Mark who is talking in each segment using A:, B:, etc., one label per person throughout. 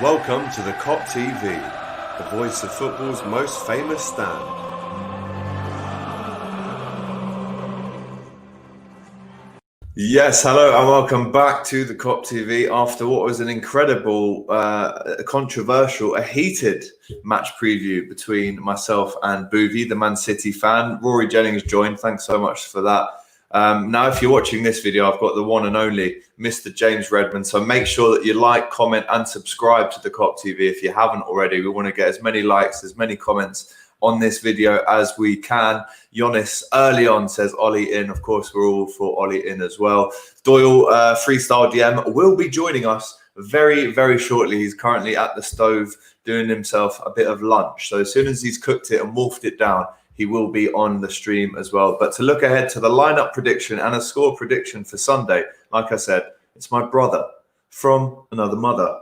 A: Welcome to the Kop TV, the voice of football's most famous stand. Yes, hello and welcome back to the Kop TV after what was an incredible, controversial, a heated match preview between myself and Boovie, the Man City fan. Rory Jennings joined. Thanks so much for that. Now, if you're watching this video, I've got the one and only Mr. James Redmond. So make sure that you like, comment and subscribe to the Kop TV if you haven't already. We want to get as many likes, as many comments on this video as we can. Yonis early on says Ollie in. Of course, we're all for Ollie in as well. Doyle, Freestyle DM, will be joining us very, very shortly. He's currently at the stove doing himself a bit of lunch. So as soon as he's cooked it and wolfed it down, he will be on the stream as well. But to look ahead to the lineup prediction and a score prediction for Sunday, like I said, it's my brother from another mother.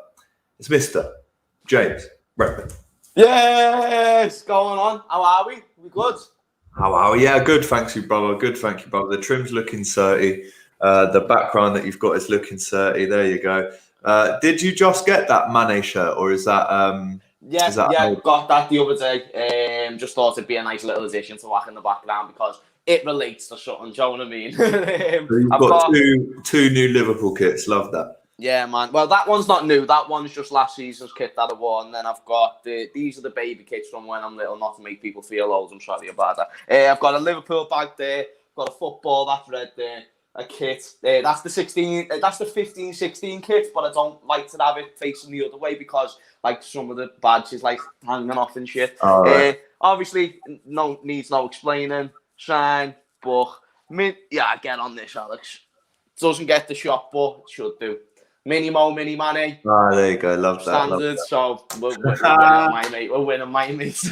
A: It's Mr. James Redmond.
B: Yes, going on. How are we? We good?
A: How are we? Yeah, good. Thanks you, brother. Good. Thank you, brother. The trim's looking 30. The background that you've got is looking 30. There you go. Did you just get that Mane shirt, or is that?
B: Got that the other day. Just thought it'd be a nice little addition to whack in the background because it relates to something. Do you know what I mean?
A: So you've got two new Liverpool kits. Love that.
B: Yeah, man. Well, that one's not new. That one's just last season's kit that I wore. And then I've got these are the baby kits from when I'm little, not to make people feel old. I'm sorry about that. I've got a Liverpool bag there. Got a football that's red there. A kit. That's the 16. That's the 15-16 kit. But I don't like to have it facing the other way because like some of the badges like hanging off and shit. Obviously, needs no explaining. Shine, but get on this, Alex. Doesn't get the shot, but it should do. Mini Mane.
A: There you go. Love that.
B: Standard. So we're winning, my mate. We're winning, my mate.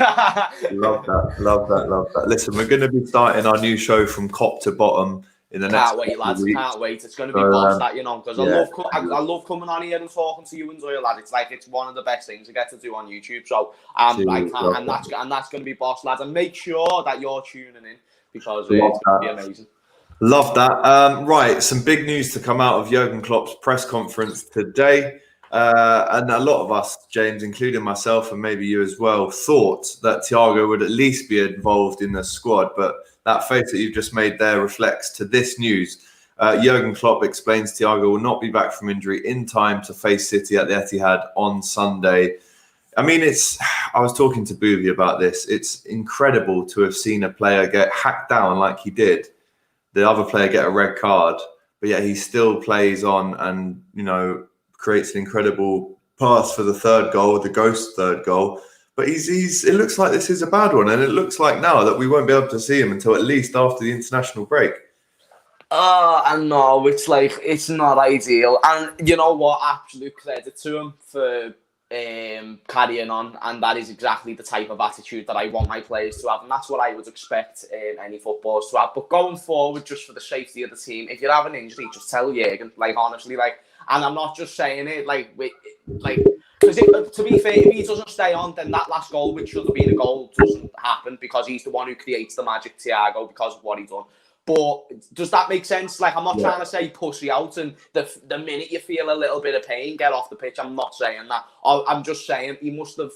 A: Love that. Listen, we're going to be starting our new show from Kop to bottom in the next.
B: Can't wait, lads. Weeks. Can't wait. It's going to be boss that, you know, because I love coming on here and talking to you and Zoya, lad. It's like it's one of the best things I get to do on YouTube. So and that's going to be boss, lads. And make sure that you're tuning in because it's going to be amazing.
A: Love that. Right, some big news to come out of Jurgen Klopp's press conference today. And a lot of us, James, including myself and maybe you as well, thought that Thiago would at least be involved in the squad. But that face that you've just made there reflects to this news. Jurgen Klopp explains Thiago will not be back from injury in time to face City at the Etihad on Sunday. I mean, I was talking to Boovie about this. It's incredible to have seen a player get hacked down like he did. The other player get a red card, but yet he still plays on and, you know, creates an incredible pass for the third goal, the ghost third goal. But it looks like this is a bad one. And it looks like now that we won't be able to see him until at least after the international break.
B: I know. It's like, it's not ideal. And you know what? Absolute credit to him for carrying on, and that is exactly the type of attitude that I want my players to have, and that's what I would expect any footballers to have. But going forward, just for the safety of the team, if you have an injury, just tell Jurgen, like honestly, like, and I'm not just saying it because to be fair, if he doesn't stay on, then that last goal, which should have been a goal, doesn't happen because he's the one who creates the magic, Thiago, because of what he done. But does that make sense? Like, I'm not trying to say pussy out and the minute you feel a little bit of pain, get off the pitch. I'm not saying that. I'm just saying he must have,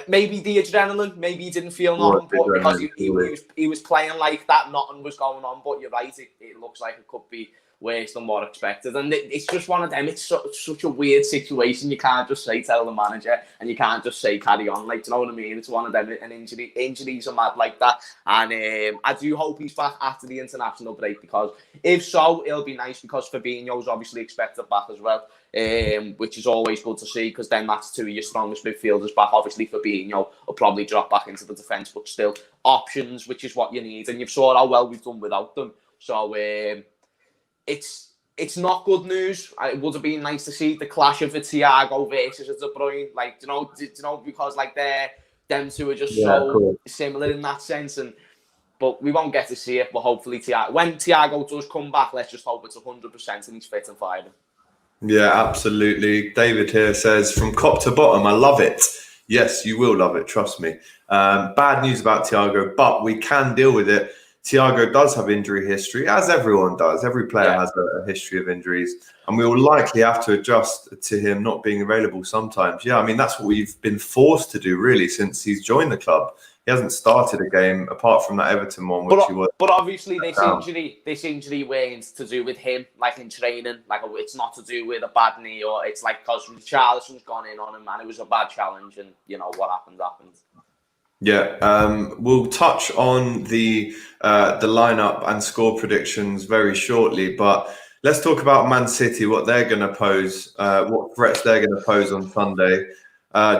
B: maybe the adrenaline, maybe he didn't feel nothing, but because he was playing like that, nothing was going on. But you're right, it looks like it could be worse than what expected. And it's just one of them. It's such a weird situation. You can't just say tell the manager and you can't just say carry on. Like, do you know what I mean? It's one of them. And injuries are mad like that. And I do hope he's back after the international break, because if so, it'll be nice because Firmino's obviously expected back as well, which is always good to see because then that's two of your strongest midfielders back. Obviously, Firmino will probably drop back into the defence, but still options, which is what you need. And you've saw how well we've done without them. So it's not good news. It would have been nice to see the clash of the Thiago versus De Bruyne, like, you know, because like them two are just similar in that sense. But we won't get to see it. But hopefully, when Thiago does come back, let's just hope it's 100% and he's fit and firing.
A: Yeah, absolutely. David here says, from Kop to bottom, I love it. Yes, you will love it. Trust me. Bad news about Thiago, but we can deal with it. Thiago does have injury history, as everyone does. Every player has a history of injuries, and we will likely have to adjust to him not being available sometimes. Yeah, I mean, that's what we've been forced to do, really, since he's joined the club. He hasn't started a game apart from that Everton one, which he was.
B: But obviously, this injury weren't to do with him, like in training. Like, it's not to do with a bad knee, or it's like because Richarlison's gone in on him, and it was a bad challenge, and you know what happened.
A: Yeah, we'll touch on the lineup and score predictions very shortly, but let's talk about Man City, what they're going to pose, what threats they're going to pose on Sunday.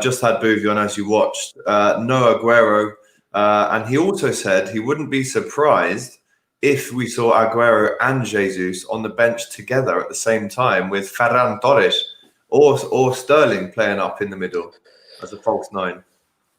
A: Just had Bouvie on, as you watched, no Aguero, and he also said he wouldn't be surprised if we saw Aguero and Jesus on the bench together at the same time, with Ferran Torres or Sterling playing up in the middle as a false nine.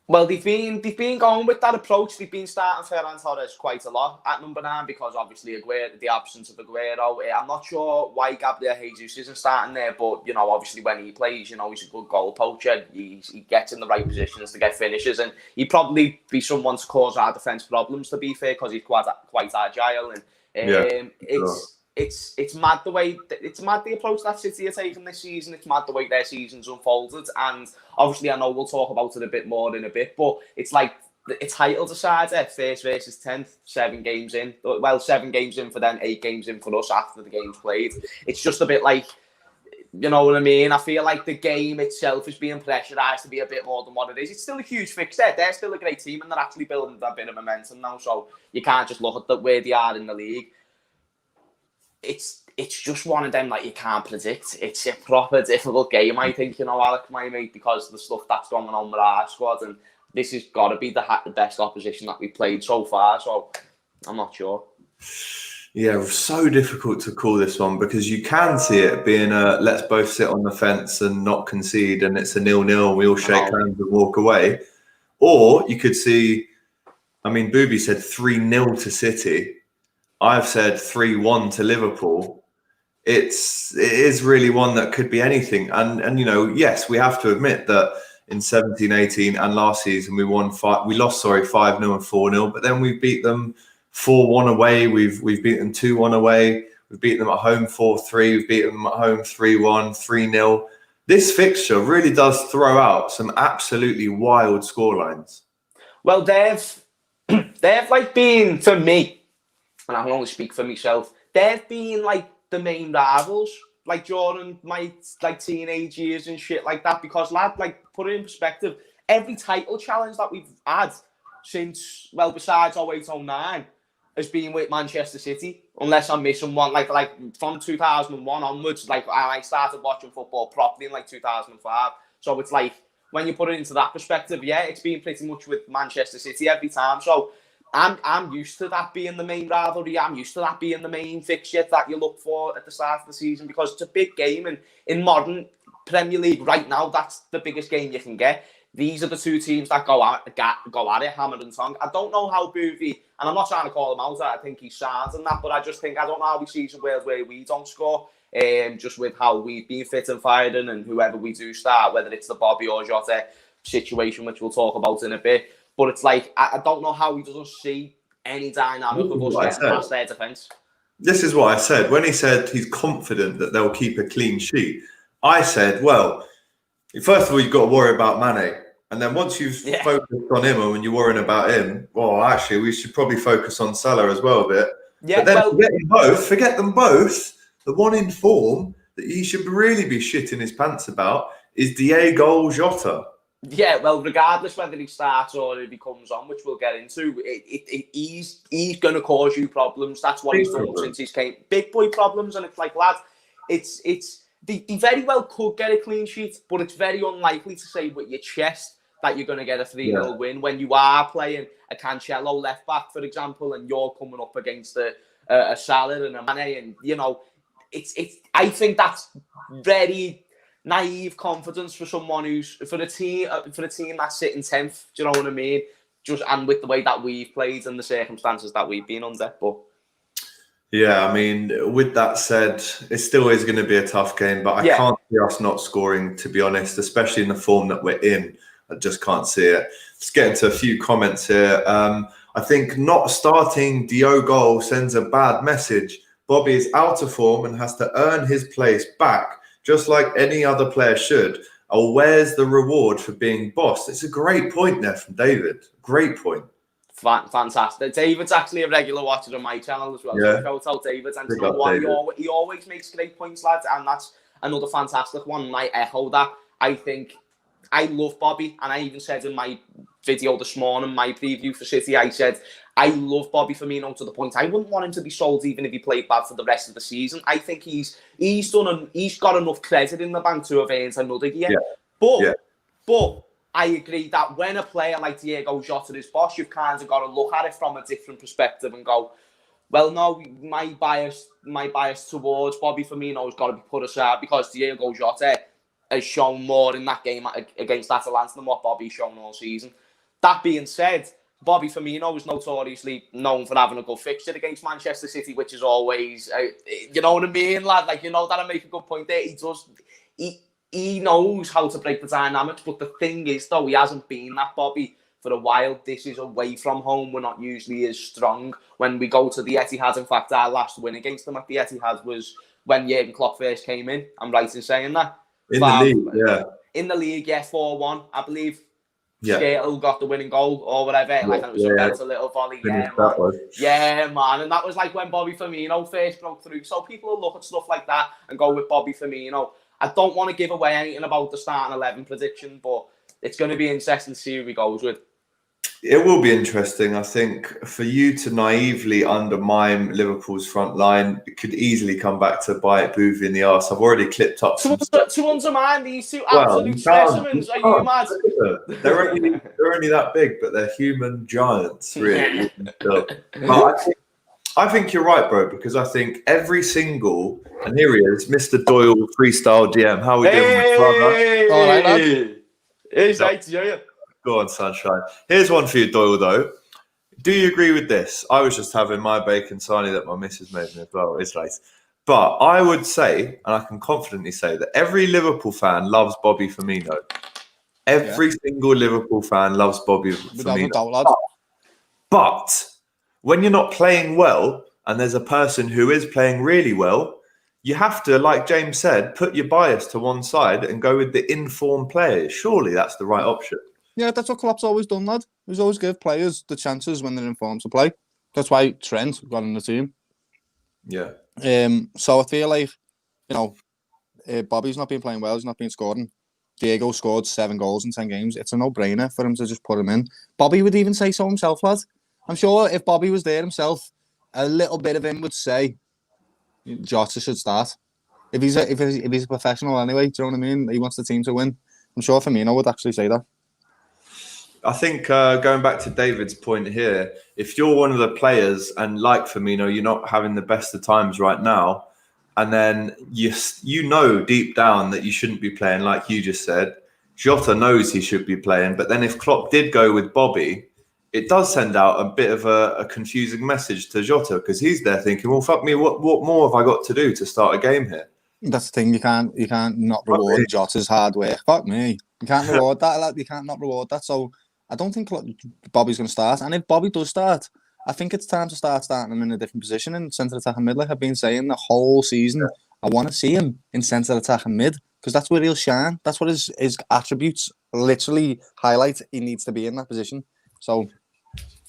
B: Well, they've been going with that approach. They've been starting Ferran Torres quite a lot at number 9 because obviously the absence of Aguero. I'm not sure why Gabriel Jesus isn't starting there, but you know, obviously when he plays, you know, he's a good goal poacher. He gets in the right positions to get finishes, and he'd probably be someone to cause our defence problems. To be fair, because he's quite agile, and It's mad the approach that City are taking this season. It's mad the way their season's unfolded, and obviously I know we'll talk about it a bit more in a bit. But it's like it's title decider, first versus 10th, 7 games in. Well, 7 games in for them, 8 games in for us after the game's played. It's just a bit like, you know what I mean? I feel like the game itself is being pressurised to be a bit more than what it is. It's still a huge fixture. They're still a great team, and they're actually building a bit of momentum now. So you can't just look at where they are in the league. It's just one of them that you can't predict. It's a proper difficult game, I think, you know, Alec, my mate, because of the stuff that's going on with our squad, and this has got to be the best opposition that we've played so far, so I'm not sure.
A: Yeah, so difficult to call this one, because you can see it being a let's both sit on the fence and not concede, and it's a 0-0 and we all shake hands and walk away. Or you could see, I mean, Bouvie said 3-0 to City. I've said 3-1 to Liverpool. It is really one that could be anything. And you know, yes, we have to admit that in 17-18 and last season we lost 5-0 and 4-0, but then we beat them 4-1 away. We've beaten them 2-1 away. We've beaten them at home 4-3. We've beaten them at home 3-1, 3-0. This fixture really does throw out some absolutely wild scorelines.
B: Well, they've like been, for me, and I can only speak for myself, they've been like the main rivals, like during my like teenage years and shit like that. Because lad, like, put it in perspective, every title challenge that we've had since, well, besides 08-09, has been with Manchester City, unless I'm missing one. Like from 2001 onwards, like I started watching football properly in like 2005. So it's like, when you put it into that perspective, yeah, it's been pretty much with Manchester City every time. So I'm used to that being the main rivalry. I'm used to that being the main fixture that you look for at the start of the season, because it's a big game, and in modern Premier League right now, that's the biggest game you can get. These are the two teams that go at it, hammer and tongue. I don't know how Bouvie, and I'm not trying to call him out, I think he's sound and that, but I just think, I don't know how we see some worlds where we don't score, just with how we've been fit and firing, and whoever we do start, whether it's the Bobby or Jota situation, which we'll talk about in a bit. But it's like, I don't know how he doesn't see any dynamic of us getting past their defence.
A: This is what I said. When he said he's confident that they'll keep a clean sheet, I said, well, first of all, you've got to worry about Mane. And then once you've focused on him, and when you're worrying about him, well, actually, we should probably focus on Salah as well a bit. Yeah, but then forget them both. The one in form that he should really be shitting his pants about is Thiago Jota.
B: Yeah, well, regardless whether he starts or if he comes on, which we'll get into, he's going to cause you problems. That's what he's done since he's came. Big boy problems, and it's like, lad, they very well could get a clean sheet, but it's very unlikely to say with your chest that you're going to get a 3-0 win when you are playing a Cancelo left back, for example, and you're coming up against a Salah and a Mane, and you know, I think that's very naive confidence for someone for a team that's sitting 10th. Do you know what I mean? And with the way that we've played and the circumstances that we've been under. But
A: yeah, I mean, with that said, it still is going to be a tough game, but I can't see us not scoring, to be honest, especially in the form that we're in. I just can't see it. Let's get into a few comments here. I I think not starting Diogo sends a bad message. Bobby is out of form and has to earn his place back, just like any other player should. Oh, where's the reward for being boss? It's a great point there from David. Great point.
B: Fantastic. David's actually a regular watcher on my channel as well.
A: Yeah.
B: So shout out David. And you know what? He always makes great points, lads. And that's another fantastic one. And I echo that. I think I love Bobby. And I even said in my video this morning, my preview for City, I said, I love Bobby Firmino to the point I wouldn't want him to be sold even if he played bad for the rest of the season. I think he's got enough credit in the bank to have earned another year. Yeah. But I agree that when a player like Thiago Jota is boss, you've kind of got to look at it from a different perspective and go, well, no, my bias towards Bobby Firmino has got to be put aside because Thiago Jota has shown more in that game against Atalanta than what Bobby's shown all season. That being said, Bobby Firmino is notoriously known for having a good fixture against Manchester City, which is always, you know what I mean, lad? Like, you know that I make a good point there. He knows how to break the dynamics, but the thing is, though, he hasn't been that Bobby for a while. This is away from home. We're not usually as strong when we go to the Etihad. In fact, our last win against them at the Etihad was when Jurgen Klopp first came in. I'm right in saying that.
A: In the league, yeah.
B: In the league, yeah, 4-1, I believe.
A: Yeah.
B: Skirtle got the winning goal or whatever. Like, and it was a little volley. Yeah, man. And that was like when Bobby Firmino first broke through. So people will look at stuff like that and go with Bobby Firmino. I don't want to give away anything about the starting 11 prediction, but it's going to be interesting to see who he goes with.
A: It will be interesting. I think for you to naively undermine Liverpool's front line, it could easily come back to bite Booth in the arse. I've already clipped up
B: to undermine these two absolute specimens. Are you mad?
A: They're only that big, but they're human giants, really. But I think you're right, bro, because I think every single, and here he is, Mr. Doyle Freestyle DM. How are we doing, brother?
B: All right, lad. It's nice to hear you.
A: Go on, sunshine. Here's one for you, Doyle, though. Do you agree with this? I was just having my bacon sarnie that my missus made me as well. It's nice. But I would say, and I can confidently say, that every Liverpool fan loves Bobby Firmino. Every single Liverpool fan loves Bobby Firmino. But when you're not playing well and there's a person who is playing really well, you have to, like James said, put your bias to one side and go with the informed players. Surely that's the right option.
C: Yeah, that's what Klopp's always done, lad. He's always give players the chances when they're in form to play. That's why Trent got in the team.
A: Yeah.
C: So I feel like, you know, Bobby's not been playing well. He's not been scoring. Diego scored 7 goals in 10 games. It's a no-brainer for him to just put him in. Bobby would even say so himself, lad. I'm sure if Bobby was there himself, a little bit of him would say Jota should start. If he's a professional anyway, do you know what I mean? He wants the team to win. I'm sure Firmino would actually say that.
A: I think going back to David's point here, if you're one of the players and like Firmino, you're not having the best of times right now, and then you know deep down that you shouldn't be playing, like you just said, Jota knows he should be playing, but then if Klopp did go with Bobby, it does send out a bit of a confusing message to Jota because he's there thinking, well, fuck me, what more have I got to do to start a game here?
C: That's the thing, you can't not reward Jota's hard work. Fuck me. You can't reward that, lad. You can't not reward that. So I don't think Bobby's going to start. And if Bobby does start, I think it's time to start starting him in a different position in centre attack and mid. Like I've been saying the whole season, I want to see him in centre attack and mid because that's where he'll shine. That's what his attributes literally highlight. He needs to be in that position. So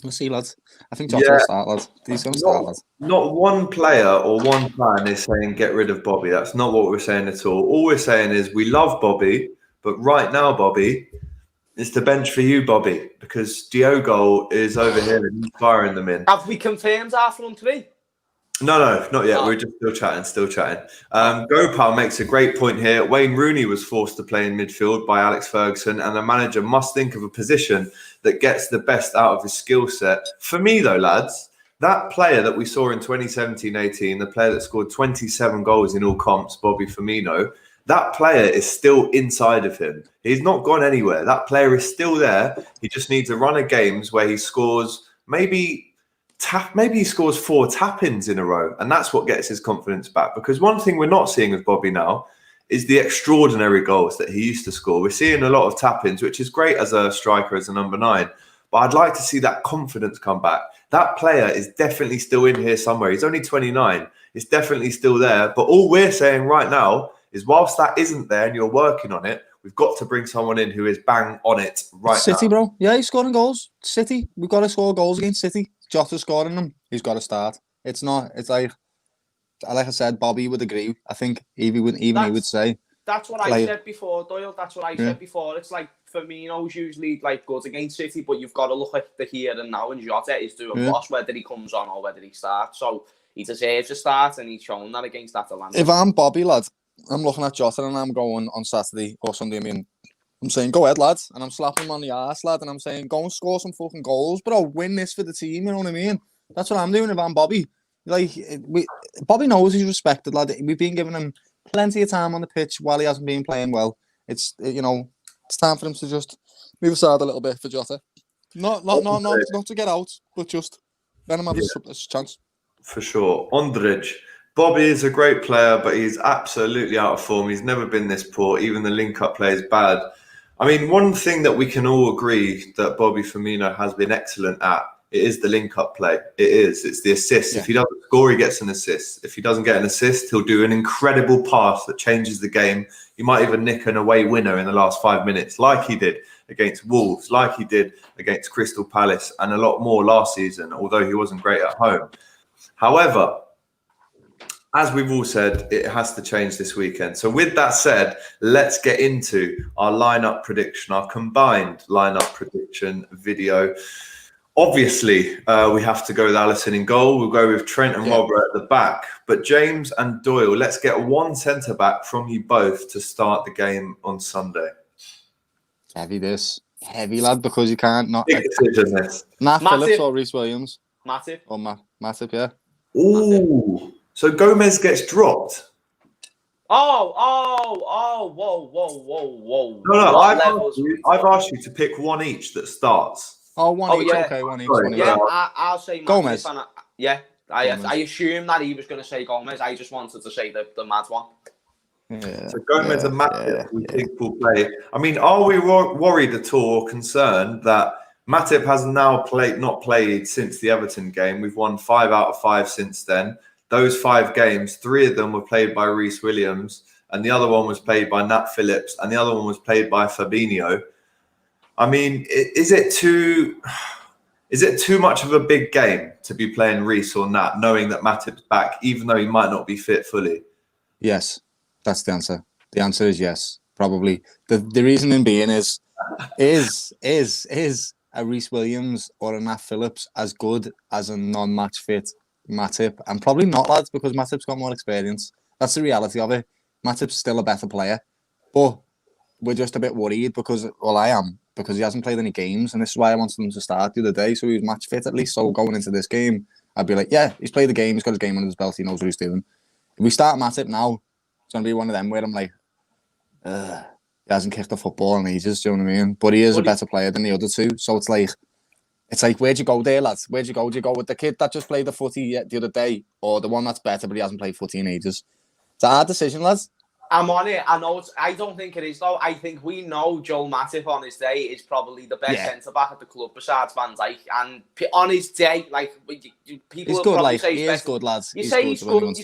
C: we'll see, lads. I think Jota will start, lads. He's going to start, lads.
A: Not one player or one plan is saying get rid of Bobby. That's not what we're saying at all. All we're saying is we love Bobby, but right now, Bobby, it's the bench for you, Bobby, because Diogo is over here and he's firing them in.
B: Have we confirmed our front three?
A: No, not yet. We're just still chatting. Gopal makes a great point here. Wayne Rooney was forced to play in midfield by Alex Ferguson, and the manager must think of a position that gets the best out of his skill set. For me, though, lads, that player that we saw in 2017-18, the player that scored 27 goals in all comps, Bobby Firmino, that player is still inside of him. He's not gone anywhere. That player is still there. He just needs a run of games where he scores maybe he scores 4 tap-ins in a row, and that's what gets his confidence back. Because one thing we're not seeing with Bobby now is the extraordinary goals that he used to score. We're seeing a lot of tap-ins, which is great as a striker, as a number 9. but I'd like to see that confidence come back. That player is definitely still in here somewhere. He's only 29. It's definitely still there. But all we're saying right now is whilst that isn't there and you're working on it, we've got to bring someone in who is bang on it right now.
C: City, bro. Yeah, he's scoring goals. City. We've got to score goals against City. Jota's scoring them. He's got to start. It's like I said, Bobby would agree. I think he would say.
B: That's what I said before, Doyle. That's what I said before. It's like Firmino's usually like good against City, but you've got to look at the here and now, and Jota is doing boss whether he comes on or whether he starts. So he deserves a start, and he's shown that against Atalanta.
C: If I'm Bobby, lad, I'm looking at Jota and I'm going on Saturday or Sunday. I'm saying, go ahead, lad, and I'm slapping him on the arse, lad, and I'm saying, go and score some fucking goals, bro. Win this for the team. You know what I mean? That's what I'm doing if I'm Bobby. Like, Bobby knows he's respected, lad. We've been giving him plenty of time on the pitch while he hasn't been playing well. It's time for him to just move aside a little bit for Jota. Not to get out, but just let him have a chance.
A: For sure. Ondrej. Bobby is a great player, but he's absolutely out of form. He's never been this poor. Even the link-up play is bad. I mean, one thing that we can all agree that Bobby Firmino has been excellent at, it is the link-up play. It is. It's the assist. Yeah. If he doesn't score, he gets an assist. If he doesn't get an assist, he'll do an incredible pass that changes the game. He might even nick an away winner in the last 5 minutes, like he did against Wolves, like he did against Crystal Palace, and a lot more last season, although he wasn't great at home. However, as we've all said, it has to change this weekend. So with that said, let's get into our lineup prediction, our combined lineup prediction video. Obviously, we have to go with Alisson in goal. We'll go with Trent and Robert at the back. But James and Doyle, let's get one centre-back from you both to start the game on Sunday.
C: Heavy, lad, because you can't not...
A: Big decision, this.
C: Nat Phillips or Reece Williams?
B: Matip.
C: Or Matip, yeah.
A: Ooh, so Gomez gets dropped.
B: Whoa.
A: No, I've asked you to pick one each that starts.
C: Oh, one each.
B: Yeah.
C: Okay, one each.
B: Yeah, I'll say Matip.
C: Gomez.
B: I assumed that he was going to say Gomez. I just wanted to say the mad one.
C: Yeah,
A: so Gomez and Matip, we think will play. I mean, are we worried at all or concerned that Matip has now not played since the Everton game? We've won 5 out of 5 since then. Those 5 games, 3 of them were played by Reece Williams, and the other one was played by Nat Phillips, and the other one was played by Fabinho. I mean, is it too much of a big game to be playing Reece or Nat, knowing that Matip's back, even though he might not be fit fully?
C: Yes, that's the answer. The answer is yes, probably. The reasoning being is a Reece Williams or a Nat Phillips as good as a non-match fit Matip? And probably not, lads, because Matip's got more experience. That's the reality of it. Matip's still a better player, but we're just a bit worried because, well, I am, because he hasn't played any games, and this is why I wanted him to start the other day, so he was match fit at least. So going into this game, I'd be like, yeah, he's played the game, he's got his game under his belt, he knows what he's doing. If we start Matip now, it's going to be one of them where I'm like, he hasn't kicked a football in ages, do you know what I mean? But he is a better player than the other two, so it's like, where'd you go there, lads? Where'd you go? Do you go with the kid that just played the footy the other day, or the one that's better but he hasn't played footy in ages? It's a hard decision, lads.
B: I'm on it. I know. I don't think it is, though. I think we know Joel Matip on his day is probably the best centre-back at the club besides Van Dijk. And on his day, like, people
C: he's good,
B: probably
C: like,
B: say
C: he is good, lads.
B: You say he's good.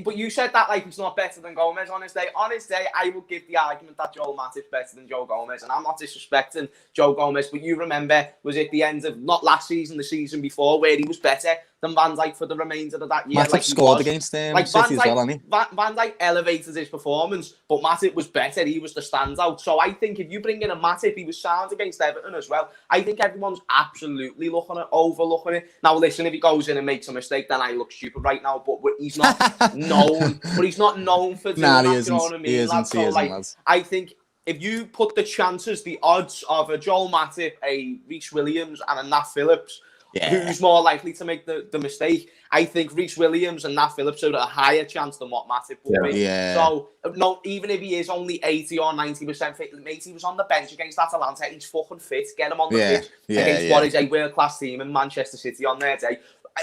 B: But you said that like he's not better than Gomez on his day. On his day, I will give the argument that Joel Matip's better than Joe Gomez. And I'm not disrespecting Joe Gomez, but you remember, was it the end of, not last season, the season before, where he was better than Van Dijk for the remainder of that year?
C: Matip scored against City as well, hasn't he?
B: Van Dijk elevated his performance, but Matip was better. He was the standout. So I think if you bring in a Matip, he was sound against Everton as well. I think everyone's absolutely overlooking it. Now, listen, if he goes in and makes a mistake, then I look stupid right now. But he's not known. But he's not known for doing that. You know what I mean?
C: He isn't.
B: I think if you put the odds of a Joel Matip, a Reece Williams, and a Nat Phillips, who's more likely to make the mistake? I think Reece Williams and Nat Phillips are a higher chance than what Matip will be. Yeah. So, no, even if he is only 80 or 90% fit, mate, he was on the bench against Atalanta. He's fucking fit. Get him on the pitch against what is a world-class team in Manchester City on their day.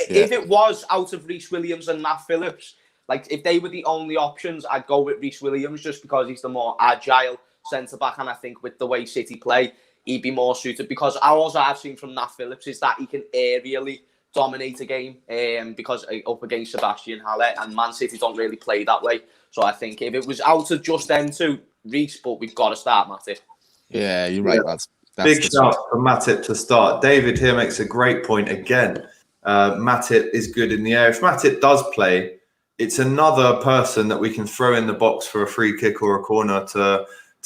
B: If it was out of Reece Williams and Nat Phillips, like if they were the only options, I'd go with Reece Williams just because he's the more agile centre-back, and I think with the way City play, he'd be more suited, because all I've seen from Nat Phillips is that he can aerially dominate a game, because up against Sebastian Haller, and Man City don't really play that way. So I think if it was out of just them two, Reece, but we've got to start Matip.
C: Yeah, you're right, lads.
A: Big shout for Matip to start. David here makes a great point again. Matip is good in the air. If Matip does play, it's another person that we can throw in the box for a free kick or a corner to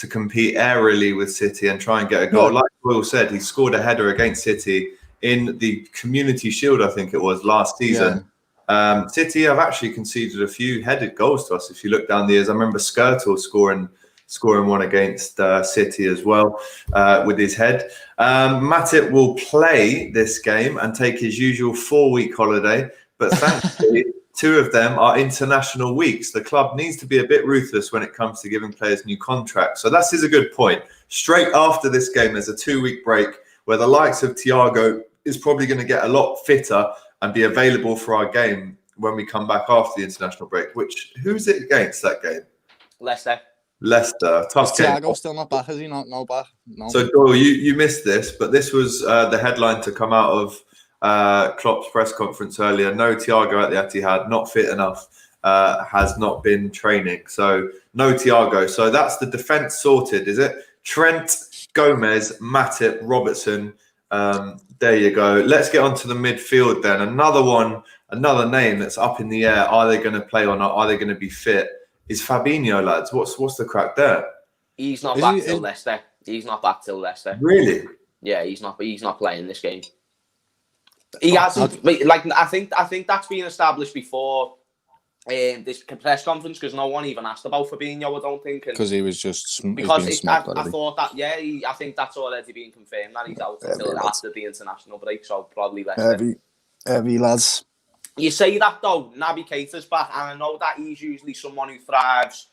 A: compete aerially with City and try and get a goal.
C: Yeah.
A: Like Will said, he scored a header against City in the Community Shield, I think it was, last season. Yeah. City have actually conceded a few headed goals to us. If you look down the years, I remember Skirtle scoring one against City as well with his head. Matip will play this game and take his usual 4-week holiday, but thankfully 2 of them are international weeks. The club needs to be a bit ruthless when it comes to giving players new contracts. So that is a good point. Straight after this game, there's a 2-week break where the likes of Thiago is probably going to get a lot fitter and be available for our game when we come back after the international break. Who's it against that game? Leicester. Tough game.
C: Thiago still not back, is he? Not back. No.
A: So Doyle, you missed this, but this was the headline to come out of Klopp's press conference earlier. No Thiago at the Etihad, not fit enough, has not been training. So no Thiago. So that's the defence sorted, is it? Trent, Gomez, Matip, Robertson. There you go. Let's get on to the midfield then. Another name that's up in the air. Are they going to play or not? Are they going to be fit? Is Fabinho, lads? What's the crack there?
B: He's not back till Leicester. He's not back till Leicester.
A: Really?
B: Yeah, he's not playing this game. He hasn't. Like, I think that's been established before this press conference, because no one even asked about Fabinho, I don't think.
C: Because he was just
B: I thought that. Yeah, I think that's already been confirmed that he's out until after the international break. So probably Leicester.
C: Heavy lads.
B: You say that though, Naby Keita's back, and I know that he's usually someone who thrives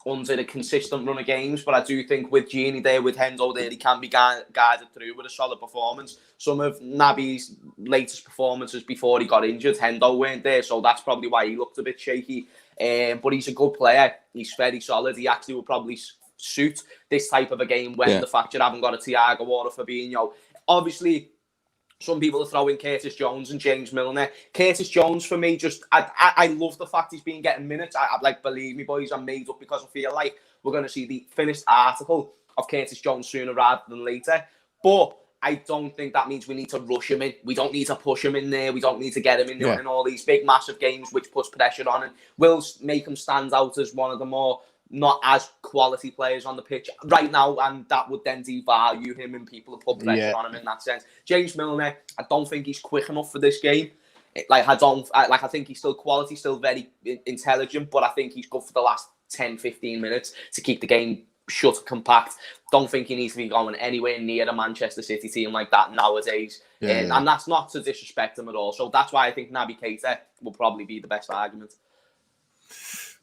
B: under a consistent run of games, but I do think with Gini there, with Hendo there, he can be guided through with a solid performance. Some of Naby's latest performances before he got injured, Hendo weren't there, so that's probably why he looked a bit shaky. But he's a good player. He's very solid. He actually will probably suit this type of a game when the fact you haven't got a Thiago or a Fabinho. Obviously, some people are throwing Curtis Jones and James Milner. Curtis Jones, for me, I love the fact he's been getting minutes. I like, believe me, boys, I'm made up, because I feel like we're going to see the finished article of Curtis Jones sooner rather than later. But I don't think that means we need to rush him in. We don't need to push him in there. We don't need to get him in all these big, massive games, which puts pressure on and will make him stand out as one of the more not as quality players on the pitch right now, and that would then devalue him and people put pressure on him in that sense. James Milner, I don't think he's quick enough for this game. I think he's still quality, still very intelligent, but I think he's good for the last 10-15 minutes to keep the game shut, compact. Don't think he needs to be going anywhere near a Manchester City team like that nowadays. And that's not to disrespect him at all. So that's why I think Naby Keita will probably be the best argument.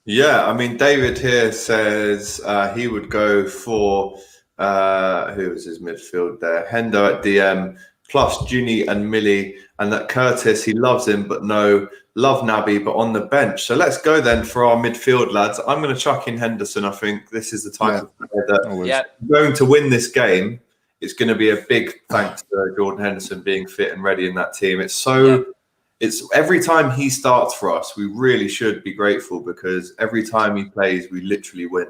A: Yeah, I mean, David here says he would go for, who was his midfield there? Hendo at DM, plus Juni and Millie, and that Curtis, he loves him, but no, love Naby, but on the bench. So let's go then for our midfield, lads. I'm going to chuck in Henderson. I think this is the type of player that going to win this game. It's going to be a big thanks to Jordan Henderson being fit and ready in that team. It's so... It's every time he starts for us, we really should be grateful, because every time he plays, we literally win.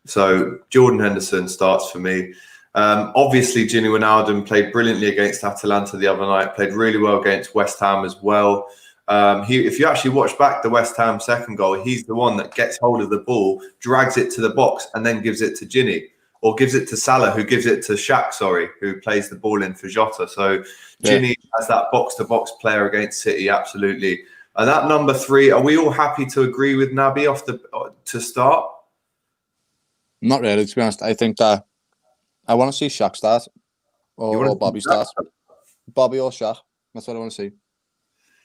A: So Jordan Henderson starts for me. Obviously, Gini Wijnaldum played brilliantly against Atalanta the other night, played really well against West Ham as well. If you actually watch back the West Ham second goal, he's the one that gets hold of the ball, drags it to the box, and then gives it to Gini. Or gives it to Salah, who gives it to Shaq, who plays the ball in for Jota. So Gini has that box-to-box player against City, absolutely. And that number 3, are we all happy to agree with Naby to start?
C: Not really, to be honest. I think that I want to see Shaq start or Bobby start. Bobby or Shaq. That's what I want to see.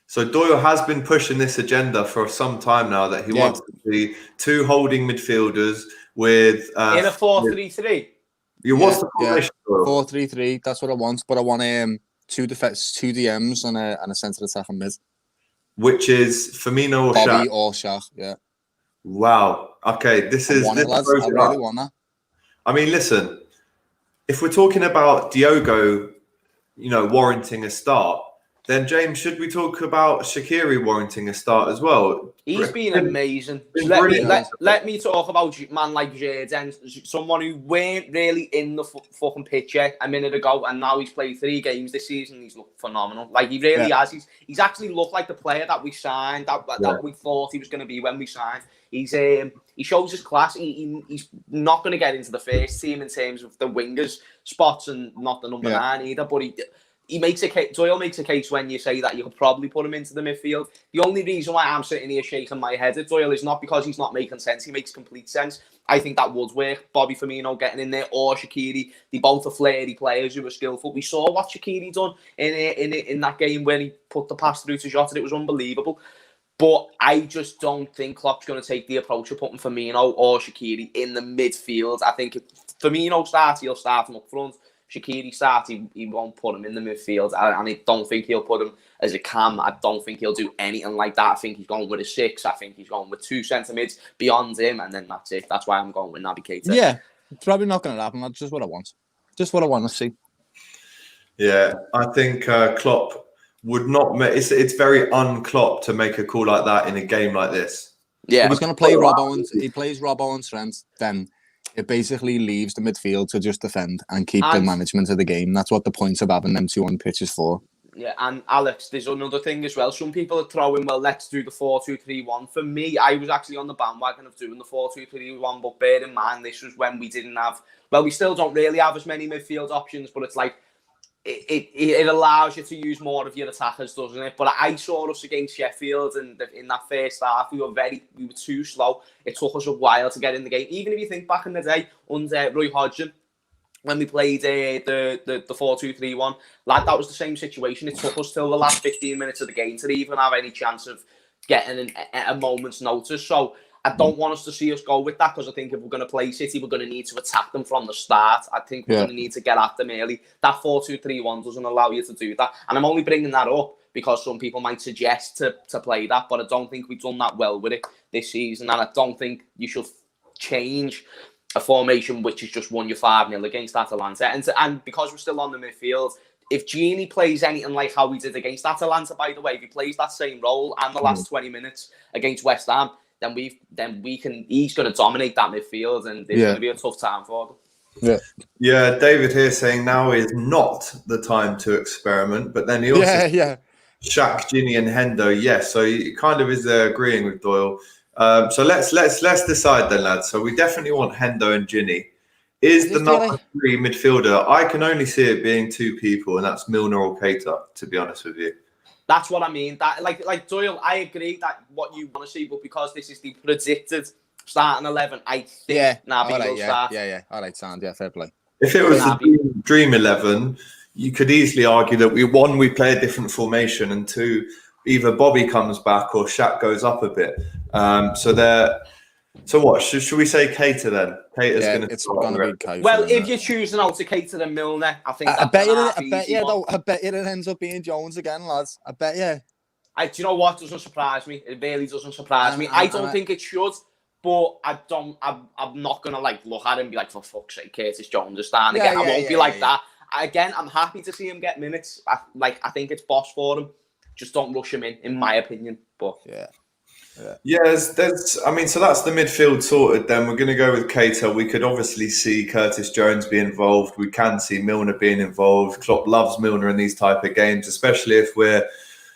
A: So Doyle has been pushing this agenda for some time now that he wants to see 2 holding midfielders with...
B: in a 4-3-3?
A: What's the formation?
C: 4-3-3, that's what I want. But I want 2 DMs and a centre attacking mid.
A: Which is Firmino or
C: Bobby
A: Shaq?
C: or Shaq, yeah.
A: Wow. Okay, this is...
C: I really want that.
A: I mean, listen, if we're talking about Diogo, warranting a start, then James, should we talk about Shaqiri warranting a start as well?
B: He's been amazing.
A: Been
B: Let me talk about man like Jaden, someone who weren't really in the fucking picture a minute ago, and now he's played 3 games this season. He's looked phenomenal. Like, he really has. He's actually looked like the player that we signed, that we thought he was going to be when we signed. He shows his class. He's not going to get into the first team in terms of the wingers spots, and not the number 9 either, but he makes a case. Doyle makes a case when you say that you could probably put him into the midfield. The only reason why I'm sitting here shaking my head at Doyle is not because he's not making sense. He makes complete sense. I think that would work. Bobby Firmino getting in there, or Shaqiri. They both are flirty players who are skillful. We saw what Shaqiri done in that game when he put the pass through to Jota. It was unbelievable. But I just don't think Klopp's going to take the approach of putting Firmino or Shaqiri in the midfield. I think if Firmino starts, he'll start him up front. Shaqiri starts, he won't put him in the midfield. And I don't think he'll put him as a cam. I don't think he'll do anything like that. I think he's going with a 6. I think he's going with 2 centre mids beyond him, and then that's it. That's why I'm going with Naby Keita.
C: Yeah, it's probably not going to happen. That's just what I want. Just what I want to see.
A: Yeah, I think Klopp would not make it's very un-Klopp to make a call like that in a game like this.
C: Yeah, if he's going to play Robbo, and he plays Robbo and Trent, then it basically leaves the midfield to just defend and keep the management of the game. That's what the point of having them 2 on pitch is for.
B: Yeah, and Alex, there's another thing as well. Some people are throwing, well, let's do the 4-2-3-1. For me, I was actually on the bandwagon of doing the 4-2-3-1, but bear in mind, this was when we didn't have, well, we still don't really have as many midfield options, but it's like, it allows you to use more of your attackers, doesn't it? But I saw us against Sheffield, and in that first half, we were too slow. It took us a while to get in the game. Even if you think back in the day under Roy Hodgson, when we played the 4-2-3-1, like, that was the same situation. It took us till the last 15 minutes of the game to even have any chance of getting a moment's notice. So I don't want us to see us go with that, because I think if we're going to play City, we're going to need to attack them from the start. I think we're going to need to get at them early. That 4-2-3-1 doesn't allow you to do that. And I'm only bringing that up because some people might suggest to play that, but I don't think we've done that well with it this season. And I don't think you should change a formation which has just won you 5-0 against Atalanta. And because we're still on the midfield, if Gini plays anything like how we did against Atalanta, by the way, if he plays that same role and the last 20 minutes against West Ham, then he's going to dominate that midfield, and it's going to be a tough time for them.
A: Yeah, David here saying now is not the time to experiment, but then he also Shaq, Gini, and Hendo. Yes, so he kind of is agreeing with Doyle. So let's decide then, lads. So we definitely want Hendo and Gini. Is the number 3 midfielder? I can only see it being 2 people, and that's Milner or Keita, to be honest with you.
B: That's what I mean. That like Doyle, I agree that what you want to see, but because this is the predicted starting 11, I think Naby will start.
C: Yeah. All right, sound. Yeah, fair play.
A: If it was the dream 11, you could easily argue that we play a different formation, and 2, either Bobby comes back or Shaq goes up a bit. So what? Should we say Keita then? Keita's going to.
C: It's going to be Keita.
B: Well, if you're choosing out to Keita and Milner, I think
C: I bet you it ends up being Jones again, lads. I bet you.
B: Do you know what? Doesn't surprise me. It really doesn't surprise me. I don't think it should, but I'm not gonna look at him and be like, for fuck's sake, Curtis Jones is starting again. I won't be like that. Again, I'm happy to see him get minutes. I think it's boss for him. Just don't rush him in my opinion. But
A: so that's the midfield sorted. Then we're going to go with Keita. We could obviously see Curtis Jones be involved. We can see Milner being involved. Klopp loves Milner in these type of games, especially if we're,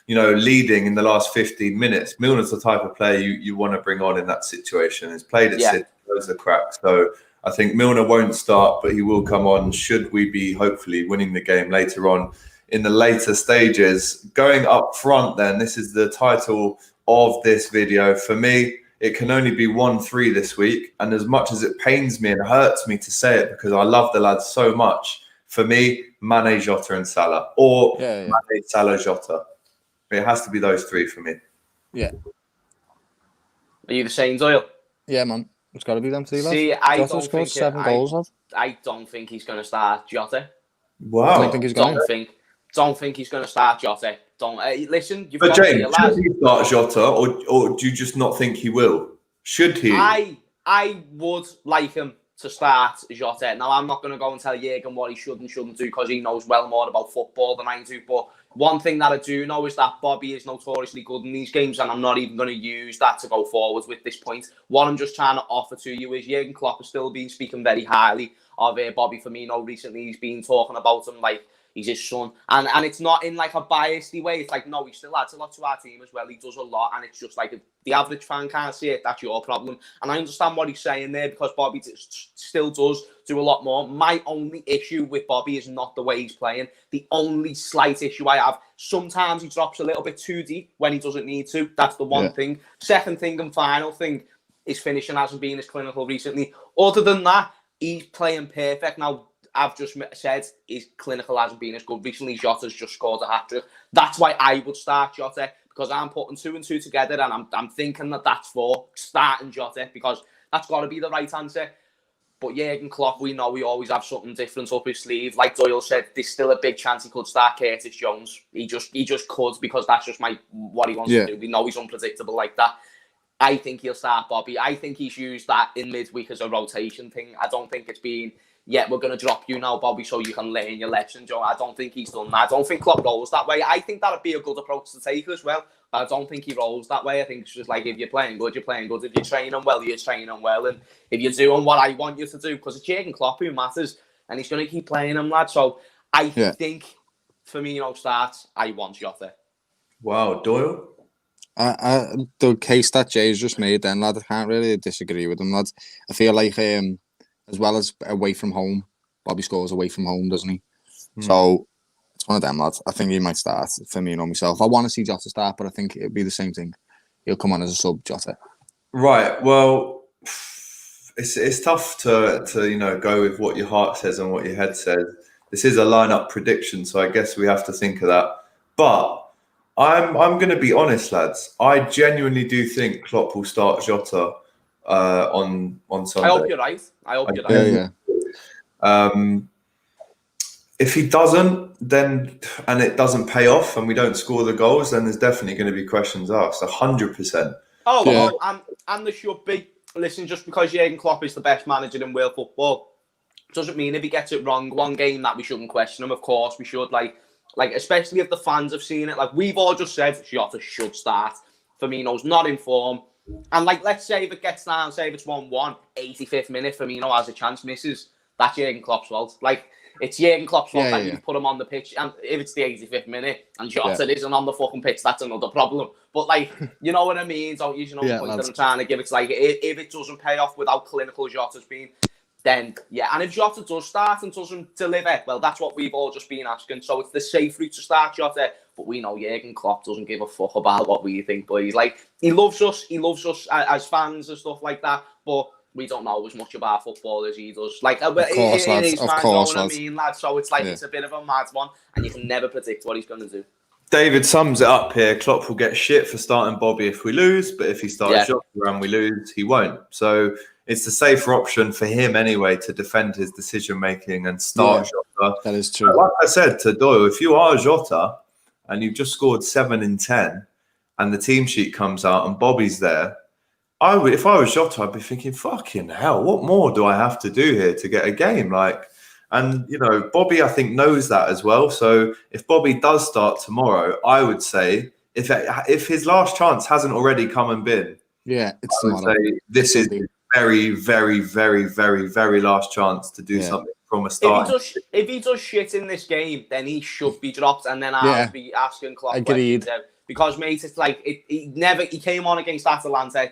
A: leading in the last 15 minutes. Milner's the type of player you want to bring on in that situation. He's played at City, knows the crack. So I think Milner won't start, but he will come on should we be hopefully winning the game later on in the later stages. Going up front then, this is the title of this video. For me, it can only be 1-3 this week. And as much as it pains me and hurts me to say it, because I love the lads so much, for me, Mane, Jota and Salah. Or Mane, Salah, Jota. It has to be those 3 for me.
C: Yeah.
B: Are you the same, Doyle?
C: Yeah, man. It's got to be them 3 lads.
B: See, I
C: Jota's
B: don't think
C: 7 goals.
B: I don't think he's going to start Jota.
A: Wow.
C: Don't think he's going to.
B: Don't think he's going to start Jota. Don't listen. You've
A: but
B: got
A: James,
B: to realize,
A: should he start Jota, or do you just not think he will? Should he?
B: I would like him to start Jota. Now, I'm not going to go and tell Jurgen what he should and shouldn't do because he knows well more about football than I do. But one thing that I do know is that Bobby is notoriously good in these games, and I'm not even going to use that to go forward with this point. What I'm just trying to offer to you is Jurgen Klopp has still been speaking very highly of Bobby Firmino recently. He's been talking about him like he's his son. And it's not in like a biased way. It's like, no, he still adds a lot to our team as well. He does a lot. And it's just like, if the average fan can't see it, that's your problem. And I understand what he's saying there because Bobby still does do a lot more. My only issue with Bobby is not the way he's playing. The only slight issue I have, sometimes he drops a little bit too deep when he doesn't need to. That's the one thing. Second thing and final thing, his finishing hasn't been as clinical recently. Other than that, he's playing perfect. Now, I've just said his clinical hasn't been as good recently. Jota's just scored a hat-trick. That's why I would start Jota, because I'm putting 2 and 2 together, and I'm thinking that that's for starting Jota, because that's got to be the right answer. But Jurgen Klopp, we know we always have something different up his sleeve. Like Doyle said, there's still a big chance he could start Curtis Jones. He just could, because that's just what he wants to do. We know he's unpredictable like that. I think he'll start Bobby. I think he's used that in midweek as a rotation thing. I don't think it's been, we're going to drop you now, Bobby, so you can learn your lesson, Joe. I don't think he's done that. I don't think Klopp rolls that way. I think that would be a good approach to take as well. But I don't think he rolls that way. I think it's just like, if you're playing good, you're playing good. If you're training well, you're training well. And if you're doing what I want you to do, because it's Jurgen Klopp who matters, and he's going to keep playing him, lad. So I think Firmino starts, I want Jota.
A: Wow, Doyle?
C: The case that Jay's just made then, lad, I can't really disagree with him, lad. I feel like as well as away from home, Bobby scores away from home, doesn't he? So it's one of them, lads. I think he might start Firmino myself. I want to see Jota start, but I think it'll be the same thing. He'll come on as a sub, Jota.
A: Right. Well, it's tough to go with what your heart says and what your head says. This is a lineup prediction, so I guess we have to think of that. But I'm going to be honest, lads. I genuinely do think Klopp will start Jota on Sunday.
B: I hope you're right.
A: If he doesn't, then and it doesn't pay off, and we don't score the goals, then there's definitely going to be questions asked. 100%.
B: And there should be. Listen, just because Jurgen Klopp is the best manager in world football doesn't mean if he gets it wrong one game that we shouldn't question him. Of course, we should. Like especially if the fans have seen it. Like we've all just said, Jota should start. Firmino's not in form. And let's say if it gets down, say if it's 1-1, 85th minute, Firmino has a chance, misses. That's Jurgen Klopp's fault. It's Jurgen Klopp's fault that you put him on the pitch. And if it's the 85th minute and Jota isn't on the fucking pitch, that's another problem. But you know what I mean? So you know the point that I'm trying to give. It's like if it doesn't pay off without clinical Jota's been, then and if Jota does start and doesn't deliver, well, that's what we've all just been asking. So it's the safe route to start Jota. But we know Jurgen Klopp doesn't give a fuck about what we think, boys. He loves us as fans and stuff like that. But we don't know as much about football as he does. Of course, I mean, lad. So it's it's a bit of a mad one, and you can never predict what he's going to do.
A: David sums it up here. Klopp will get shit for starting Bobby if we lose, but if he starts Jota and we lose, he won't. So it's the safer option for him anyway to defend his decision making and start Jota.
C: That is true.
A: Like I said to Doyle, if you are Jota and you've just scored 7 in 10, and the team sheet comes out and Bobby's there, if I was Jota, I'd be thinking, fucking hell, what more do I have to do here to get a game? And Bobby, I think, knows that as well. So if Bobby does start tomorrow, I would say if his last chance hasn't already come and been, this is very, very, very, very, very last chance to do something from a start.
B: If he does shit in this game, then he should be dropped, and then I'll be asking Klopp.
C: Agreed.
B: Because, mate, it's he came on against Atalanta,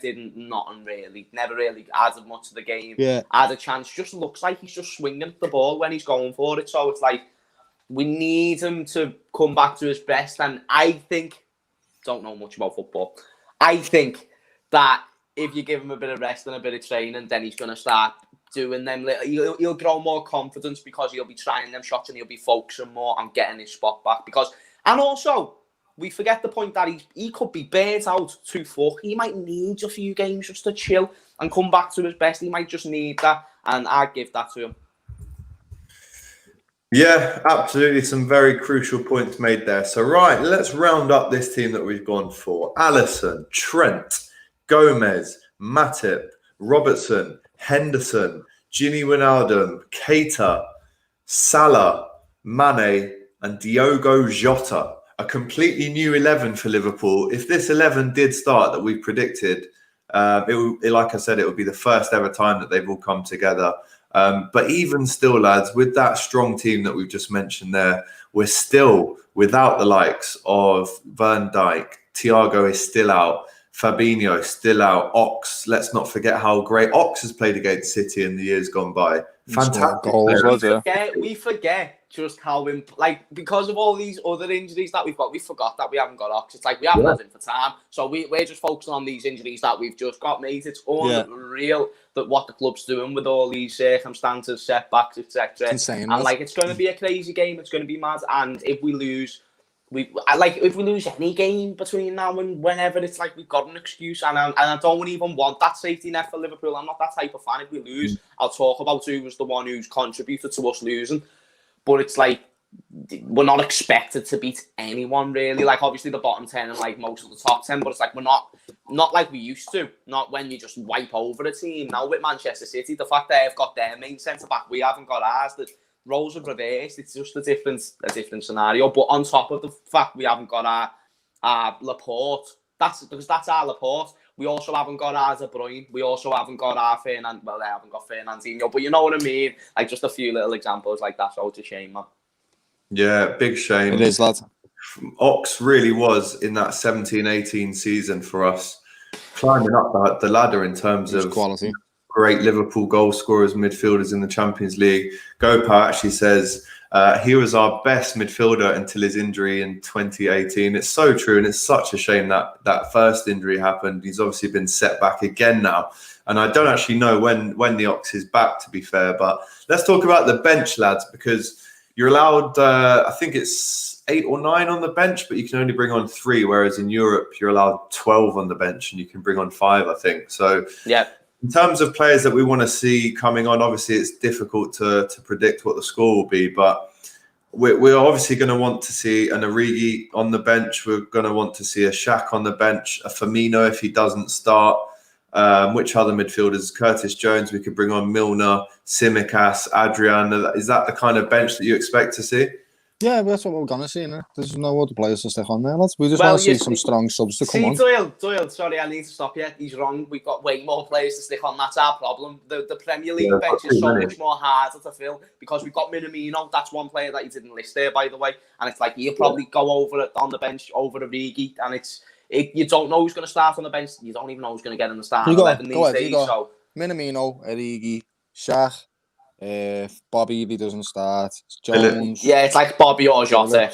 B: never really added much to the game. Had a chance, just looks like he's just swinging the ball when he's going for it. So it's we need him to come back to his best. And I think, don't know much about football, I think that if you give him a bit of rest and a bit of training, then he's going to start doing them. He'll grow more confidence because he'll be trying them shots and he'll be focusing more on getting his spot back. And also, we forget the point that he could be burnt out to fuck. He might need a few games just to chill and come back to his best. He might just need that, and I'd give that to him.
A: Yeah, absolutely. Some very crucial points made there. So, right, let's round up this team that we've gone for. Alisson, Trent, Gomez, Matip, Robertson, Henderson, Gini Wijnaldum, Keita, Salah, Mane, and Diogo Jota. A completely new 11 for Liverpool. If this 11 did start that we predicted, like I said, it would be the first ever time that they've all come together. But even still, lads, with that strong team that we've just mentioned there, we're still without the likes of Van Dijk. Thiago is still out. Fabinho still out. Ox, let's not forget how great Ox has played against City in the years gone by. Fantastic
C: goals,
B: we forget just how, because of all these other injuries that we've got, we forgot that we haven't got Ox. It's like we haven't had him for time. So we're just focusing on these injuries that we've just got, mate. It's unreal that what the club's doing with all these circumstances, setbacks, etc. And it's going to be a crazy game. It's going to be mad. And if we lose, if we lose any game between now and whenever, it's like we've got an excuse, and I don't even want that safety net for Liverpool. I'm not that type of fan. If we lose, I'll talk about who was the one who's contributed to us losing. But it's like we're not expected to beat anyone really. Like obviously the bottom 10 and like most of the top 10, but it's like we're not like we used to. Not when you just wipe over a team. Now with Manchester City, the fact they've got their main centre back, we haven't got ours. The roles have reversed. It's just a different scenario. But on top of the fact we haven't got our Laporte, that's our Laporte. We also haven't got our De Bruyne. We also haven't got our Fernand. Well, they haven't got Fernandinho, but you know what I mean. Like just a few little examples like that. So it's a shame, man.
A: Yeah, big shame.
C: It is, lad.
A: Ox really was in that 17-18 season for us, climbing up the ladder in terms of
C: quality.
A: Great Liverpool goal scorers, midfielders in the Champions League. Gopa actually says he was our best midfielder until his injury in 2018. It's so true, and it's such a shame that first injury happened. He's obviously been set back again now, and I don't actually know when the Ox is back, to be fair. But let's talk about the bench, lads, because you're allowed, I think it's 8 or 9 on the bench, but you can only bring on 3, whereas in Europe you're allowed 12 on the bench and you can bring on 5, I think. So
B: yeah.
A: In terms of players that we want to see coming on, obviously it's difficult to predict what the score will be, but we're obviously going to want to see an Origi on the bench. We're going to want to see a Shaq on the bench, a Firmino if he doesn't start. Which other midfielders? Curtis Jones, we could bring on Milner, Tsimikas, Adrian. Is that the kind of bench that you expect to see?
C: Yeah, that's what we're going to see. No? There's no other players to stick on there, lads. We just want to see some strong subs to come on.
B: Doyle, sorry, I need to stop you. He's wrong. We've got way more players to stick on. That's our problem. The Premier League bench is so much more harder to fill because we've got Minamino. That's one player that you didn't list there, by the way. And it's like he'll probably go over it on the bench over Origi, and you don't know who's going to start on the bench. You don't even know who's going to get in the starting 11 these days. So
C: Minamino, Origi, Shaq, Bobby if he doesn't start, Jones.
B: Yeah, it's like Bobby or Jota,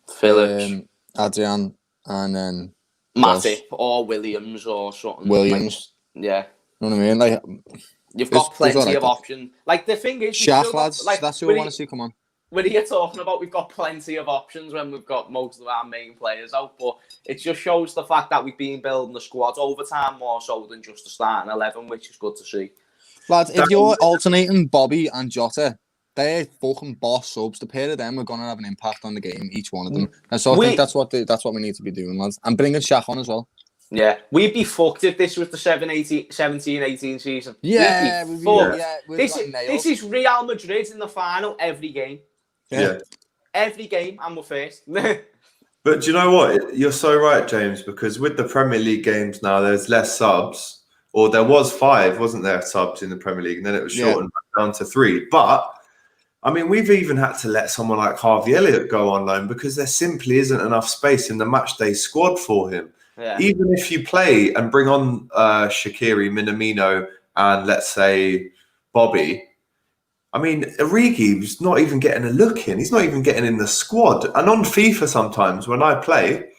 B: Phillips,
C: Adrian, and then
B: Matip or Williams or something.
C: Williams.
B: Yeah.
C: You know what I mean? Like
B: you've got plenty of options. Like the thing is,
C: Shaq, lads, that's who I want to see come on.
B: When you're talking about we've got plenty of options when we've got most of our main players out, but it just shows the fact that we've been building the squad over time more so than just a starting 11, which is good to see.
C: Lads, if you're alternating Bobby and Jota, they're fucking boss subs. The pair of them are going to have an impact on the game, each one of them. And so I think that's what we need to be doing, lads. And bringing Shaq on as well.
B: Yeah, we'd be fucked if this was the 17-18 season.
C: Yeah,
B: we'd be fucked. This is Real Madrid in the final every game.
A: Yeah.
B: Every game, and we're first.
A: But do you know what? You're so right, James, because with the Premier League games now, there's less subs. Or there was 5, wasn't there, subs in the Premier League, and then it was shortened down to 3. But I mean, we've even had to let someone like Harvey Elliott go on loan because there simply isn't enough space in the matchday squad for him.
B: Yeah.
A: Even if you play and bring on Shaqiri, Minamino, and let's say Bobby, I mean, Origi's not even getting a look in. He's not even getting in the squad. And on FIFA sometimes when I play,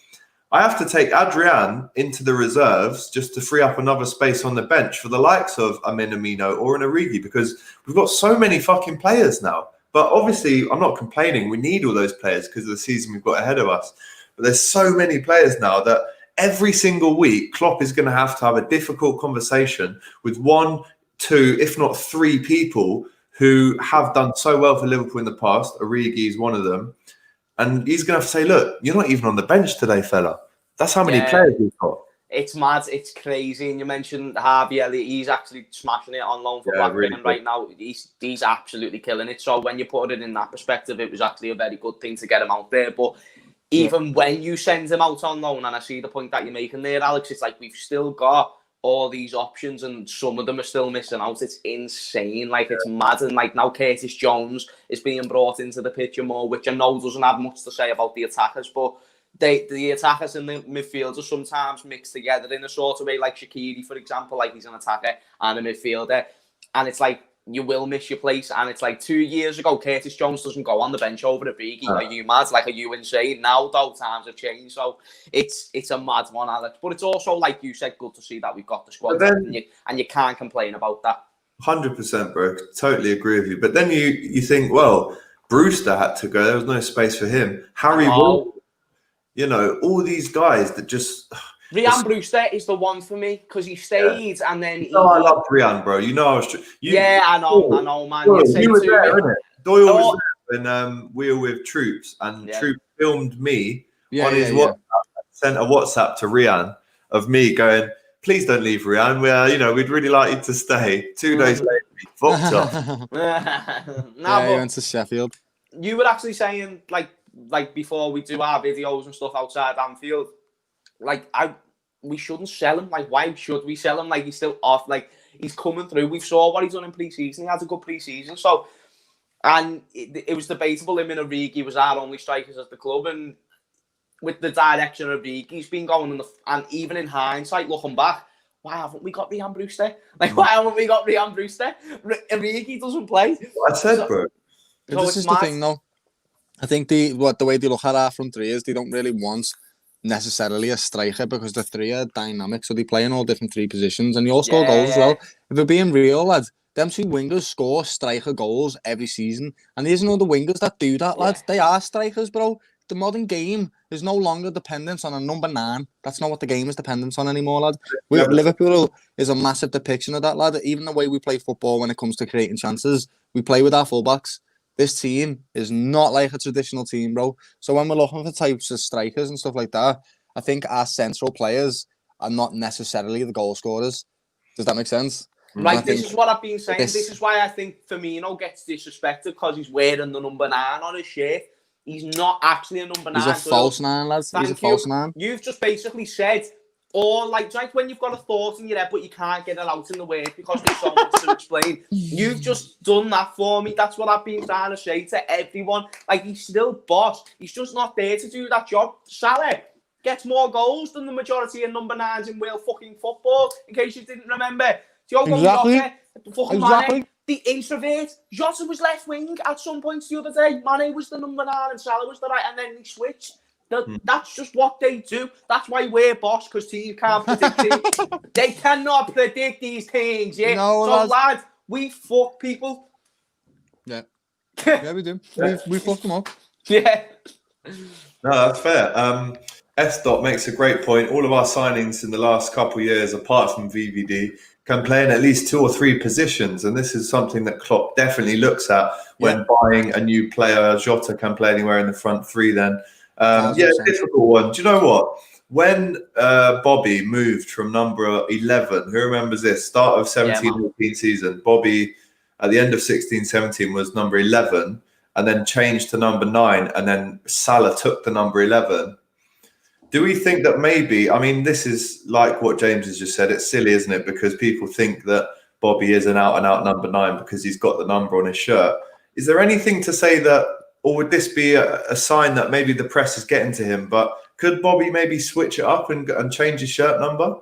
A: I have to take Adrian into the reserves just to free up another space on the bench for the likes of a Minamino or an Origi because we've got so many fucking players now. But obviously, I'm not complaining. We need all those players because of the season we've got ahead of us. But there's so many players now that every single week, Klopp is going to have a difficult conversation with 1, 2, if not 3 people who have done so well for Liverpool in the past. Origi is one of them. And he's going to have to say, look, you're not even on the bench today, fella. That's how many players we've got.
B: It's mad. It's crazy. And you mentioned Harvey Elliott. He's actually smashing it on loan for
A: Yeah,
B: Blackburn
A: really
B: right now. He's absolutely killing it. So when you put it in that perspective, it was actually a very good thing to get him out there. But even when you send him out on loan, and I see the point that you're making there, Alex, it's like we've still got all these options and some of them are still missing out. It's insane. Like, it's mad. And like now Curtis Jones is being brought into the picture more, which I know doesn't have much to say about the attackers, but the attackers and the midfielders sometimes mixed together in a sort of way, like Shaqiri, for example, like he's an attacker and a midfielder. And it's like, you will miss your place. And it's like 2 years ago, Curtis Jones doesn't go on the bench over a Biggie. Are you mad? Like, are you insane? Now, though, times have changed. So it's a mad one, Alex. But it's also, like you said, good to see that we've got the squad. And you can't complain about that.
A: 100%, bro. Totally agree with you. But then you think, well, Brewster had to go. There was no space for him. Harry Wilson, you know, all these guys that just...
B: Ryan Brewster is the one for me because he stayed and then he...
A: I love Ryan, bro. You know, I was...
B: I know, man.
A: He was there, isn't it? Doyle was there when we were with Troops, and Troops filmed me on his WhatsApp, sent a WhatsApp to Ryan of me going, please don't leave, Ryan. We'd really like you to stay. 2 days later, he fucked off.
C: He went to Sheffield.
B: You were actually saying, like before we do our videos and stuff outside Anfield, like, we shouldn't sell him. Like, why should we sell him? Like, he's still off. Like, he's coming through. We saw what he's done in pre-season. He had a good pre-season. So, and it was debatable. Him and Origi was our only strikers at the club. And with the direction of Origi, he's been going and even in hindsight, looking back, why haven't we got Ryan Brewster? Like, why haven't we got Ryan Brewster? Origi doesn't play.
A: What I said, bro.
C: So this is the thing, though. I think the way they look at our front three is they don't really want necessarily a striker because the three are dynamic, so they play in all different three positions and they all score goals as well. If we're being real, lads, them two wingers score striker goals every season, and there's no other wingers that do that, lads. They are strikers, bro. The modern game is no longer dependent on a number 9. That's not what the game is dependent on anymore, lad. Liverpool is a massive depiction of that, lad. Even the way we play football when it comes to creating chances, we play with our fullbacks. This team is not like a traditional team, bro. So when we're looking for types of strikers and stuff like that, I think our central players are not necessarily the goal scorers. Does that make sense?
B: Right, this is what I've been saying. This is why I think Firmino gets disrespected because he's wearing the number 9 on his shirt. He's not actually a number 9.
C: He's a false 9, lads. He's a false 9.
B: You've just basically said, or like when you've got a thought in your head, but you can't get it out in the word because there's so much to explain. You've just done that for me. That's what I've been trying to say to everyone. Like, he's still boss. He's just not there to do that job. Salah gets more goals than the majority of number 9s in world fucking football, in case you didn't remember. Thiago Jota, fucking Mane, the introvert. Jota was left wing at some points the other day. Mane was the number 9 and Salah was the right, and then he switched. That's just what they do. That's why we're boss, because teams can't predict it. They cannot predict these things, yeah? No, so, lads, we fuck people.
C: Yeah. Yeah, we do. We fuck them up.
B: Yeah.
A: No, that's fair. S. makes a great point. All of our signings in the last couple of years, apart from VVD, can play in at least 2 or 3 positions. And this is something that Klopp definitely looks at when buying a new player. Jota can play anywhere in the front 3 then. Difficult one. Do you know what? When Bobby moved from number 11, who remembers this? Start of 17-18 season. Bobby, at the end of 16-17, was number 11 and then changed to number 9. And then Salah took the number 11. Do we think that maybe, I mean, this is like what James has just said. It's silly, isn't it? Because people think that Bobby is an out-and-out number 9 because he's got the number on his shirt. Is there anything to say that, or would this be a sign that maybe the press is getting to him? But could Bobby maybe switch it up and change his shirt number?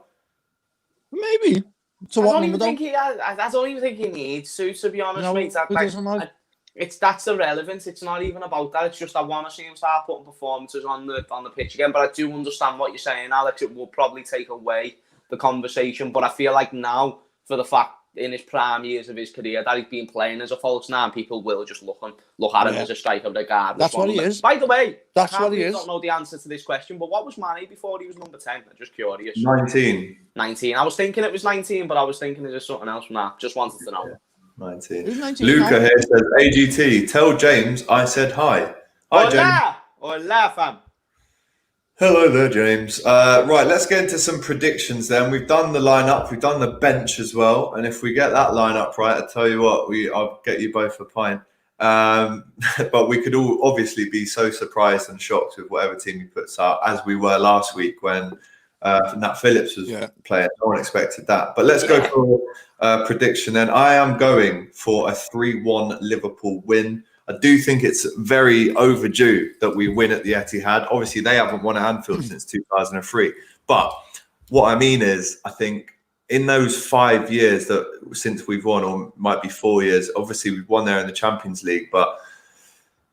C: Maybe.
B: So I don't even think he needs to be honest, mate. That's irrelevant. It's not even about that. It's just I want to see him start putting performances on the pitch again. But I do understand what you're saying, Alex. It will probably take away the conversation. But I feel like now, for the fact in his prime years of his career that he's been playing as a false 9, people will just look at him as a striker regardless.
C: That's what he is.
B: By the way,
C: that's what he is.
B: I don't know the answer to this question, but what was Mane before he was number 10? I'm just curious.
A: 19.
B: I was thinking it was 19, but I was thinking there's something else from that. Just wanted to know.
A: 19. 19 Luca here says, AGT, tell James I said hi. Hi,
B: Hola.
A: James.
B: Hola, fam.
A: Hello there, James. Right, let's get into some predictions then. We've done the lineup, we've done the bench as well, and if we get that lineup right, I tell you what, I'll get you both a pint. But we could all obviously be so surprised and shocked with whatever team he puts out, as we were last week when Nat Phillips was playing. No one expected that. But let's go for prediction then. I am going for a 3-1 Liverpool win. I do think it's very overdue that we win at the Etihad. Obviously, they haven't won at Anfield since 2003. But what I mean is, I think in those 5 years that since we've won, or might be 4 years, obviously we've won there in the Champions League. But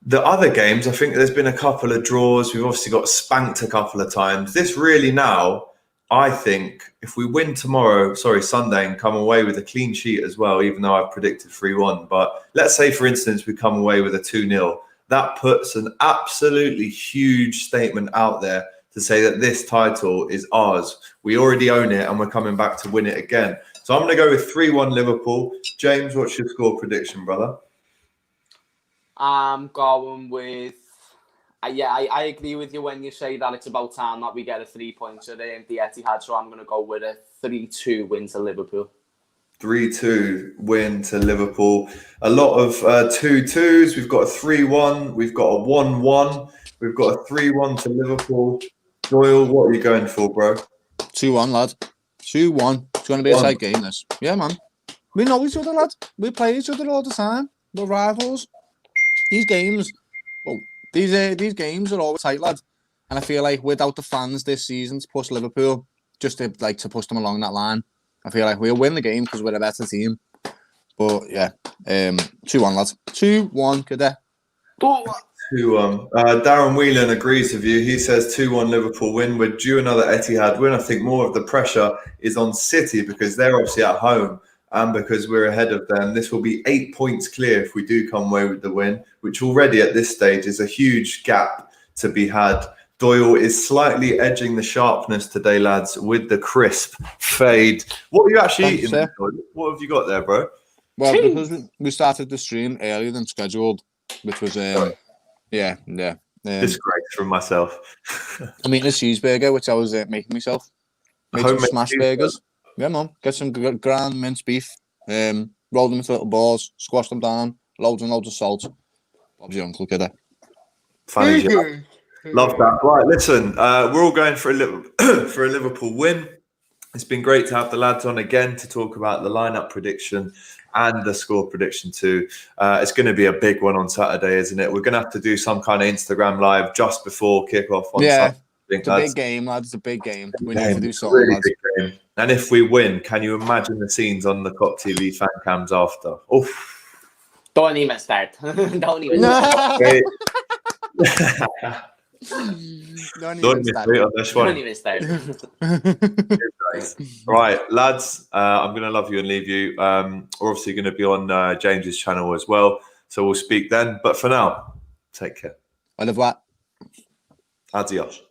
A: the other games, I think there's been a couple of draws. We've obviously got spanked a couple of times. This really now, I think if we win tomorrow, Sunday, and come away with a clean sheet as well, even though I've predicted 3-1, but let's say, for instance, we come away with a 2-0, that puts an absolutely huge statement out there to say that this title is ours. We already own it and we're coming back to win it again. So I'm going to go with 3-1 Liverpool. James, what's your score prediction, brother?
B: I'm going with... I agree with you when you say that it's about time that we get a 3 points at the Etihad, so I'm going to go with a 3-2 win to Liverpool.
A: 3-2 win to Liverpool. A lot of 2-2s. We've got a 3-1. We've got a 1-1. We've got a 3-1 to Liverpool. Doyle, what are you going for, bro?
C: 2-1, lad. 2-1. It's going to be a tight game, this. Yeah, man. We know each other, lad. We play each other all the time. We're rivals. These games... Oh. These games are always tight, lad, and I feel like without the fans this season to push Liverpool, just to push them along that line, I feel like we'll win the game because we're a better team. But yeah, 2-1, lads. 2-1, could they?
A: 2-1. Darren Whelan agrees with you. He says 2-1 Liverpool win. We're due another Etihad win. I think more of the pressure is on City because they're obviously at home. And because we're ahead of them, this will be 8 points clear if we do come away with the win, which already at this stage is a huge gap to be had. Doyle is slightly edging the sharpness today, lads, with the crisp fade. What are you actually eating? What have you got there, bro?
C: Well, because we started the stream earlier than scheduled, which was,
A: disgrace from myself.
C: I'm eating a cheeseburger, which I was making myself. Made some smash burgers. Yeah, man. Get some ground minced beef, roll them into little balls, squash them down, loads and loads of salt. Bob's your uncle, kiddo.
A: Funny. Love that. Right, listen, we're all going for a Liverpool win. It's been great to have the lads on again to talk about the lineup prediction and the score prediction too. It's going to be a big one on Saturday, isn't it? We're going to have to do some kind of Instagram live just before kickoff on Saturday.
C: It's a big game, lads. It's a big game. We need to do something,
A: really
C: lads.
A: Big game. And if we win, can you imagine the scenes on the Kop TV fan cams after? Oof.
B: Don't even start. Don't even start. Don't even start.
A: Right, lads, I'm going to love you and leave you. We're obviously going to be on James's channel as well. So we'll speak then. But for now, take care.
C: Au revoir.
A: Adios.